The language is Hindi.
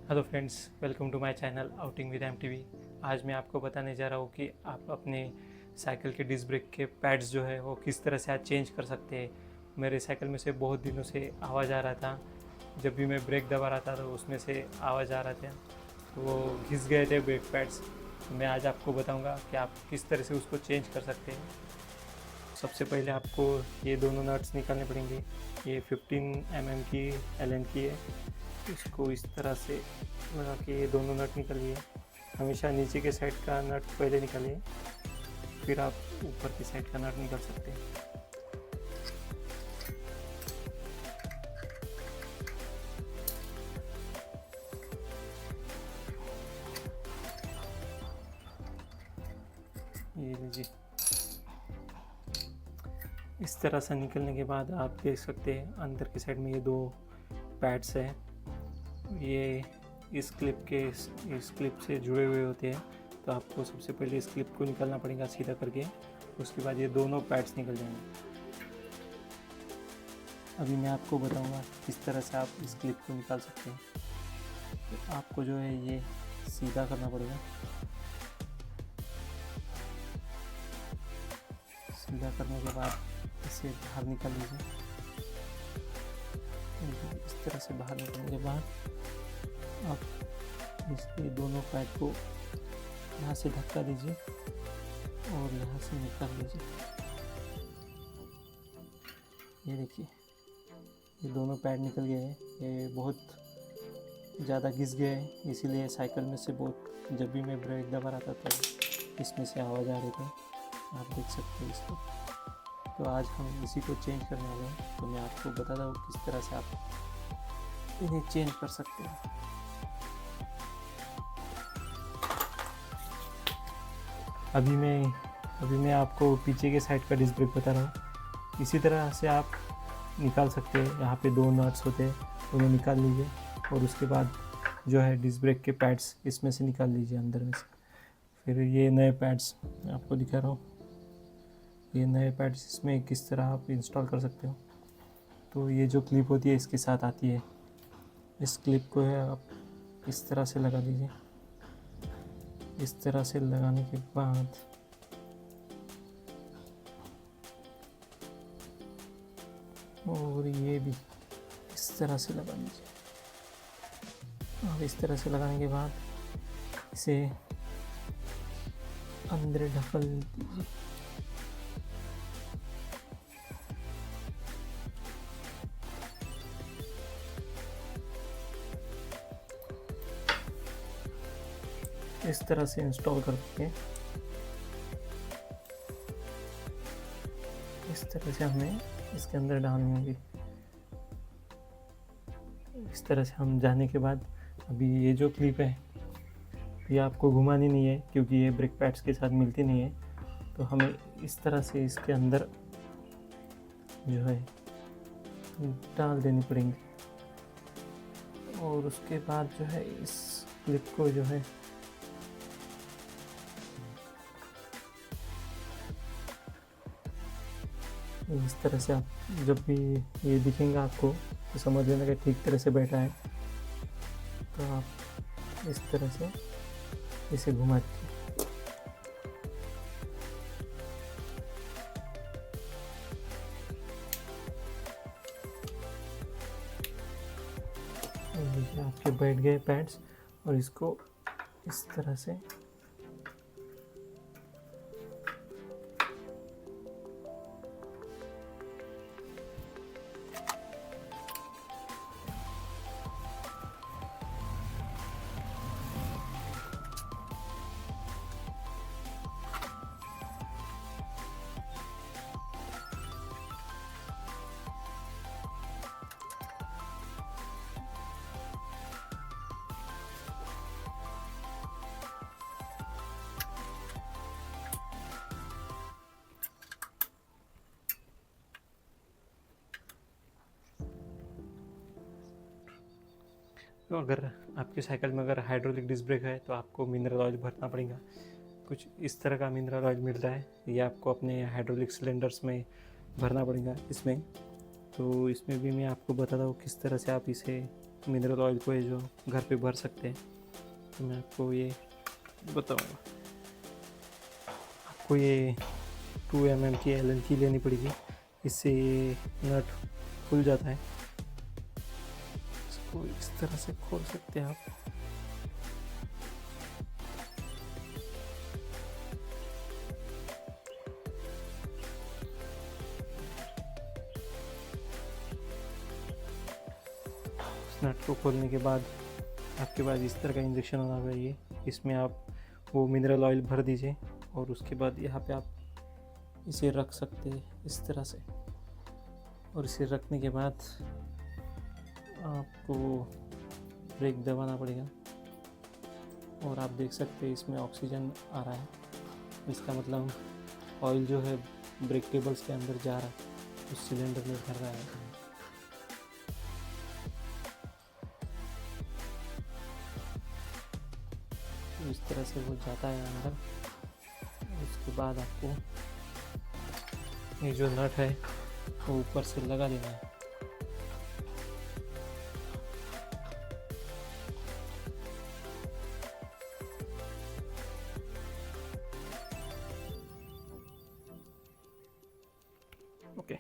Hello friends, welcome to my channel outing with MTV. आज मैं आपको बताने जा रहा हूँ कि आप अपने साइकिल के डिस्क ब्रेक के पैड्स जो है वो किस तरह से आज चेंज कर सकते हैं। मेरे साइकिल में से बहुत दिनों से आवाज़ आ रहा था। जब भी मैं ब्रेक दबा रहा था तो उसमें से आवाज़ आ रहा था, तो वो घिस गए थे ब्रेक पैड्स। तो मैं आज आपको बताऊँगा कि आप किस तरह से उसको चेंज कर सकते हैं। सबसे पहले आपको ये दोनों नट्स निकालने पड़ेंगे। ये 15 की एलन की है। इसको इस तरह से लगा के ये दोनों नट निकालिए। हमेशा नीचे के साइड का नट पहले निकालिए, फिर आप ऊपर की साइड का नट निकाल सकते हैं। ये लीजिए। इस तरह से निकलने के बाद आप देख सकते हैं अंदर की साइड में ये दो पैड्स हैं। ये इस क्लिप से जुड़े हुए होते हैं। तो आपको सबसे पहले इस क्लिप को निकालना पड़ेगा सीधा करके, उसके बाद ये दोनों पैड्स निकल जाएंगे। अभी मैं आपको बताऊंगा किस तरह से आप इस क्लिप को निकाल सकते हैं। तो आपको जो है ये सीधा करना पड़ेगा। सीधा करने के बाद इसे बाहर निकाल लीजिए। इस तरह से बाहर निकलने के बाद आप इसके दोनों पैड को यहाँ से धक्का दीजिए और यहाँ से निकाल लीजिए। ये देखिए, ये दोनों पैड निकल गए हैं। ये बहुत ज़्यादा घिस गए हैं, इसीलिए साइकिल में से बहुत, जब भी मैं ब्रेक दबा रहा था तो इसमें से आवाज़ आ रही थी। आप देख सकते हैं इसको। तो आज हम इसी को चेंज करने वाले हैं। तो मैं आपको बताता हूँ किस तरह से आप इन्हें चेंज कर सकते हैं। अभी मैं आपको पीछे के साइड का डिस्क ब्रेक बता रहा हूँ। इसी तरह से आप निकाल सकते हैं। यहाँ पे दो नट्स होते हैं, उन्हें निकाल लीजिए और उसके बाद जो है डिस्क ब्रेक के पैड्स इसमें से निकाल लीजिए अंदर में से। फिर ये नए पैड्स मैं आपको दिखा रहा हूँ। ये नए पैड्स इसमें किस तरह आप इंस्टॉल कर सकते हो। तो ये जो क्लिप होती है इसके साथ आती है। इस क्लिप को है आप इस तरह से लगा दीजिए। इस तरह से लगाने के बाद और ये भी इस तरह से लगा लीजिए। और इस तरह से लगाने के बाद इसे अंदर ढकल दीजिए। इस तरह से इंस्टॉल करके इस तरह से हमें इसके अंदर डालनी होगी। इस तरह से हम जाने के बाद अभी ये जो क्लिप है ये आपको घुमानी नहीं है, क्योंकि ये ब्रेक पैड्स के साथ मिलती नहीं है। तो हमें इस तरह से इसके अंदर जो है डाल देनी पड़ेंगी। और उसके बाद जो है इस क्लिप को जो है इस तरह से आप, जब भी ये दिखेंगे आपको तो समझ लेना कि ठीक तरह से बैठा है। तो आप इस तरह से इसे घुमा दीजिए। आपके बैठ गए पैड्स और इसको इस तरह से तो अगर आपकी साइकिल में अगर हाइड्रोलिक डिस्क ब्रेक है तो आपको मिनरल ऑयल भरना पड़ेगा। कुछ इस तरह का मिनरल ऑयल मिलता है, ये आपको अपने हाइड्रोलिक सिलेंडर्स में भरना पड़ेगा इसमें। तो इसमें भी मैं आपको बताता हूँ किस तरह से आप इसे मिनरल ऑयल को है जो घर पे भर सकते हैं। तो मैं आपको ये बताऊंगा। आपको ये 2 mm की एलन की लेनी पड़ेगी, इससे ये नट खुल जाता है। इसको इस तरह से खोल सकते हैं आप। इस नट को खोलने के बाद आपके पास इस तरह का इंजेक्शन होना चाहिए। इसमें आप वो मिनरल ऑयल भर दीजिए और उसके बाद यहाँ पे आप इसे रख सकते हैं इस तरह से। और इसे रखने के बाद आपको ब्रेक दबाना पड़ेगा और आप देख सकते हैं इसमें ऑक्सीजन आ रहा है। इसका मतलब ऑयल जो है ब्रेक केबल्स के अंदर जा रहा है, उस सिलेंडर में भर रहा है। तो इस तरह से वो जाता है अंदर। उसके बाद आपको ये जो नट है वो ऊपर से लगा देना है। ओके।